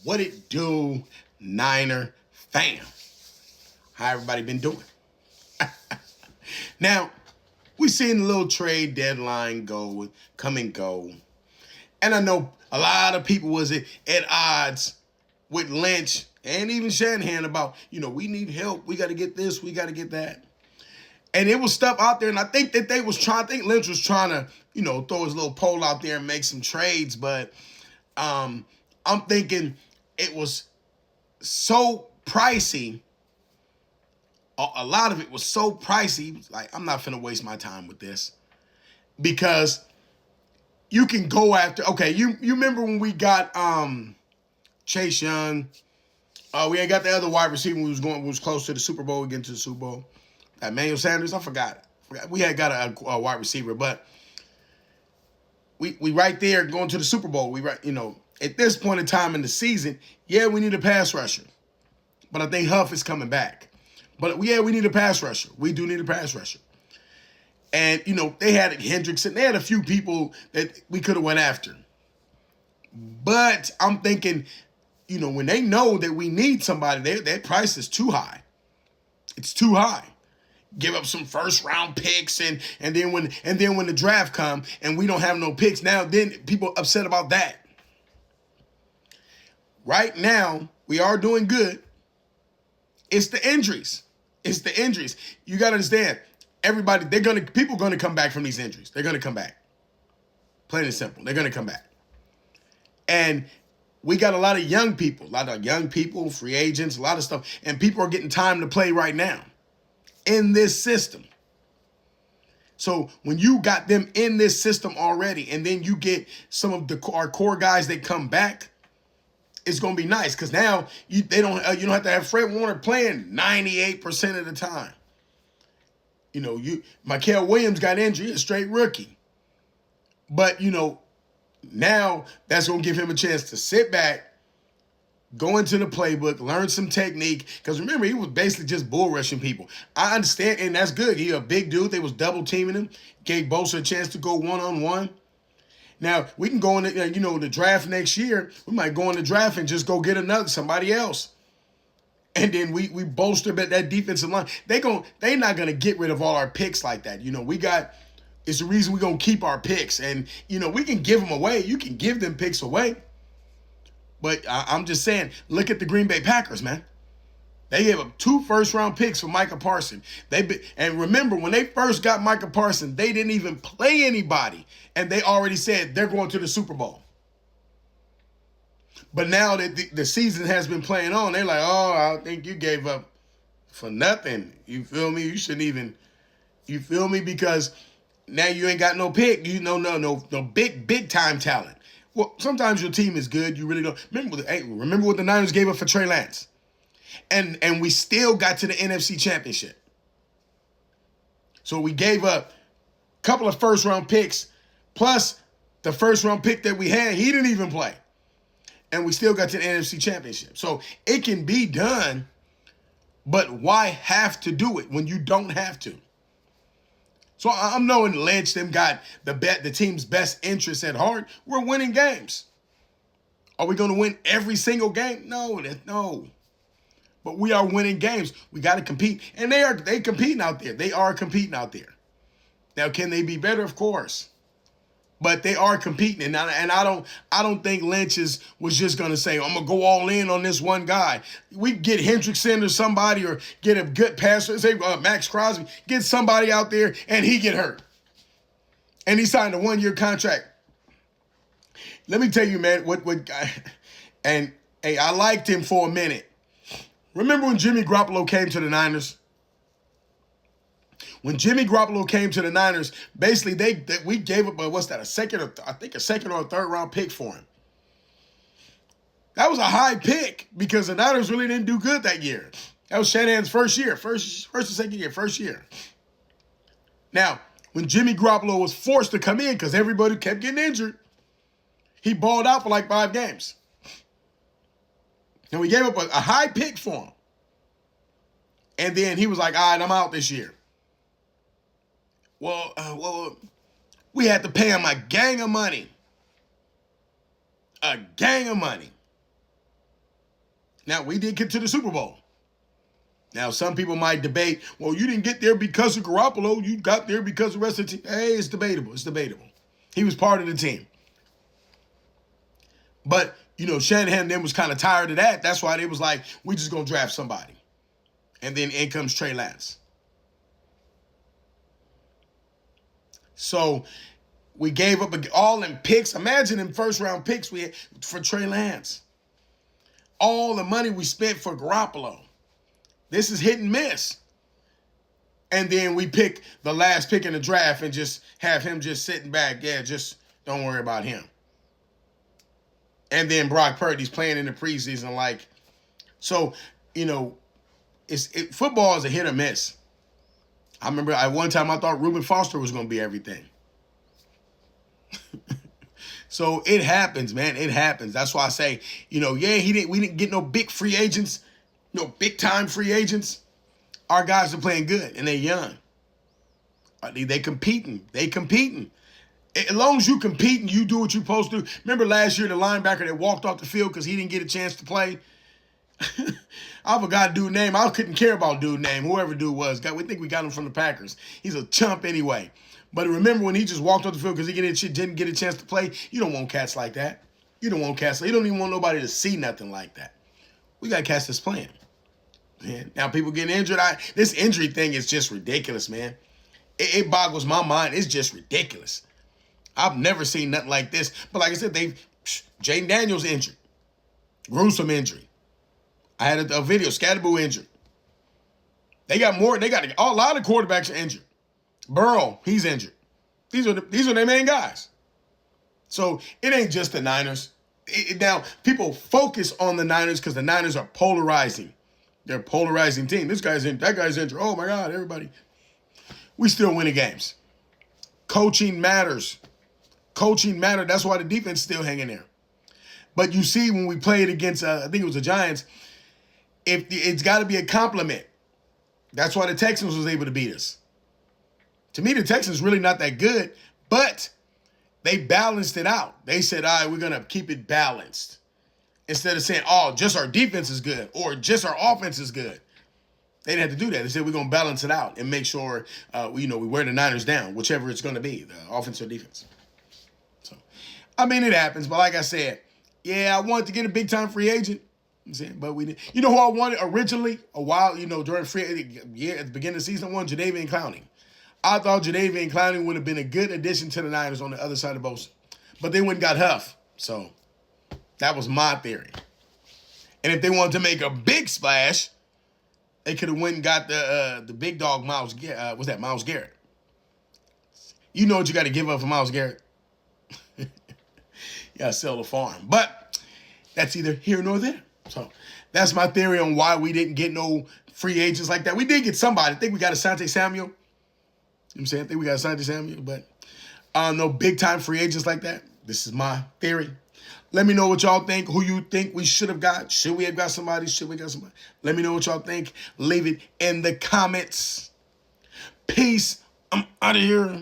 What it do, Niner fam? How everybody been doing? Now, we seen the little trade deadline come and go. And I know a lot of people was at odds with Lynch and even Shanahan about, we need help. We got to get this. We got to get that. And it was stuff out there. And I think that I think Lynch was trying to, throw his little pole out there and make some trades. But I'm thinking it was so pricey. A lot of it was so pricey. Like, I'm not finna waste my time with this. Because you can go after, okay, you remember when we got Chase Young. We ain't got the other wide receiver who was close to the Super Bowl, getting to the Super Bowl. Emmanuel Sanders, I forgot. We had got a wide receiver, but we right there going to the Super Bowl. At this point in time in the season, yeah, we need a pass rusher. But I think Huff is coming back. But yeah, we need a pass rusher. We do need a pass rusher. And, they had Hendrickson. They had a few people that we could have went after. But I'm thinking, when they know that we need somebody, their price is too high. It's too high. Give up some first round picks and then when the draft come and we don't have no picks, then people upset about that. Right now, we are doing good. It's the injuries. You gotta understand, people gonna come back from these injuries. They're gonna come back. Plain and simple. They're gonna come back. And we got a lot of young people, free agents, a lot of stuff, and people are getting time to play right now in this system. So when you got them in this system already, and then you get some of our core guys that come back, it's gonna be nice because now you don't have to have Fred Warner playing 98% of the time. Mikael Williams got injured, a straight rookie, but now that's gonna give him a chance to sit back, go into the playbook, learn some technique. Because remember, he was basically just bull rushing people. I understand, and that's good. He a big dude. They was double teaming him. Gave Bosa a chance to go one-on-one. Now, we can go in the draft next year. We might go in the draft and just go get somebody else. And then we bolster that defensive line. They not gonna get rid of all our picks like that. It's the reason we're gonna keep our picks. And we can give them away. You can give them picks away. But I'm just saying, look at the Green Bay Packers, man. They gave up 2 first-round picks for Micah Parsons. And remember, when they first got Micah Parsons, they didn't even play anybody. And they already said they're going to the Super Bowl. But now that the season has been playing on, they're like, oh, I think you gave up for nothing. You feel me? You shouldn't even, you feel me? Because now you ain't got no pick. No big time talent. Well, sometimes your team is good. You really don't. Remember what the Niners gave up for Trey Lance. And we still got to the NFC Championship. So we gave up a couple of first-round picks, plus the first-round pick that we had, he didn't even play. And we still got to the NFC Championship. So it can be done, but why have to do it when you don't have to? So I'm knowing Lynch, them got the team's best interests at heart. We're winning games. Are we going to win every single game? No. But we are winning games. We got to compete. And they competing out there. They are competing out there. Now, can they be better? Of course. But they are competing. And I don't think Lynch was just going to say, I'm going to go all in on this one guy. We get Hendrickson or somebody, or get a good passer, say Max Crosby, get somebody out there and he get hurt. And he signed a 1-year contract. Let me tell you, man, what guy, and hey, I liked him for a minute. Remember when Jimmy Garoppolo came to the Niners? When Jimmy Garoppolo came to the Niners, basically we gave up a second or a third round pick for him. That was a high pick because the Niners really didn't do good that year. That was Shanahan's first or second year. Now, when Jimmy Garoppolo was forced to come in because everybody kept getting injured, he balled out for like 5 games. And we gave up a high pick for him. And then he was like, all right, I'm out this year. Well, we had to pay him a gang of money. A gang of money. Now, we did get to the Super Bowl. Now, some people might debate, well, you didn't get there because of Garoppolo. You got there because of the rest of the team. Hey, it's debatable. It's debatable. He was part of the team. But, Shanahan then was kind of tired of that. That's why they was like, we just going to draft somebody. And then in comes Trey Lance. So we gave up all in picks. Imagine in first-round picks we had for Trey Lance. All the money we spent for Garoppolo. This is hit and miss. And then we pick the last pick in the draft and just have him just sitting back. Yeah, just don't worry about him. And then Brock Purdy's playing in the preseason. Football is a hit or miss. I remember at one time I thought Reuben Foster was going to be everything. So it happens, man. It happens. That's why I say, we didn't get no big free agents, no big time free agents. Our guys are playing good and they're young. They competing. As long as you compete and you do what you're supposed to. Remember last year the linebacker that walked off the field because he didn't get a chance to play? I forgot dude's name. I couldn't care about dude's name, whoever dude was. We think we got him from the Packers. He's a chump anyway. But remember when he just walked off the field because he didn't get a chance to play? You don't want cats like that. You don't even want nobody to see nothing like that. We got cats that's playing. Man, now people getting injured. This injury thing is just ridiculous, man. It boggles my mind. It's just ridiculous. I've never seen nothing like this. But like I said, Jaden Daniels injured. Gruesome injury. I had a video, Scatterboo injured. They got a lot of quarterbacks are injured. Burrow, he's injured. These are their main guys. So it ain't just the Niners. Now, people focus on the Niners because the Niners are polarizing. They're a polarizing team. This guy's in, that guy's injured. Oh my God, everybody. We still winning games. Coaching matters. Coaching matters. That's why the defense is still hanging there. But you see when we played against, I think it was the Giants, it's got to be a compliment. That's why the Texans was able to beat us. To me, the Texans really not that good, but they balanced it out. They said, all right, we're going to keep it balanced. Instead of saying, oh, just our defense is good or just our offense is good. They didn't have to do that. They said, we're going to balance it out and make sure, we wear the Niners down, whichever it's going to be, the offense or defense. So, it happens. But like I said, yeah, I wanted to get a big-time free agent. But we didn't. You know who I wanted originally? A while, during free at the beginning of the season, I wanted Jadeveon Clowney. I thought Jadeveon Clowney would have been a good addition to the Niners on the other side of Bosa. But they went and got Huff. So that was my theory. And if they wanted to make a big splash, they could have went and got the big dog Myles Garrett. You know what you got to give up for Myles Garrett? You got to sell the farm. But that's either here nor there. So that's my theory on why we didn't get no free agents like that. We did get somebody. I think we got Asante Samuel. You know what I'm saying? I think we got Asante Samuel, but no big-time free agents like that. This is my theory. Let me know what y'all think, who you think we should have got. Should we have got somebody? Should we got somebody? Let me know what y'all think. Leave it in the comments. Peace. I'm out of here.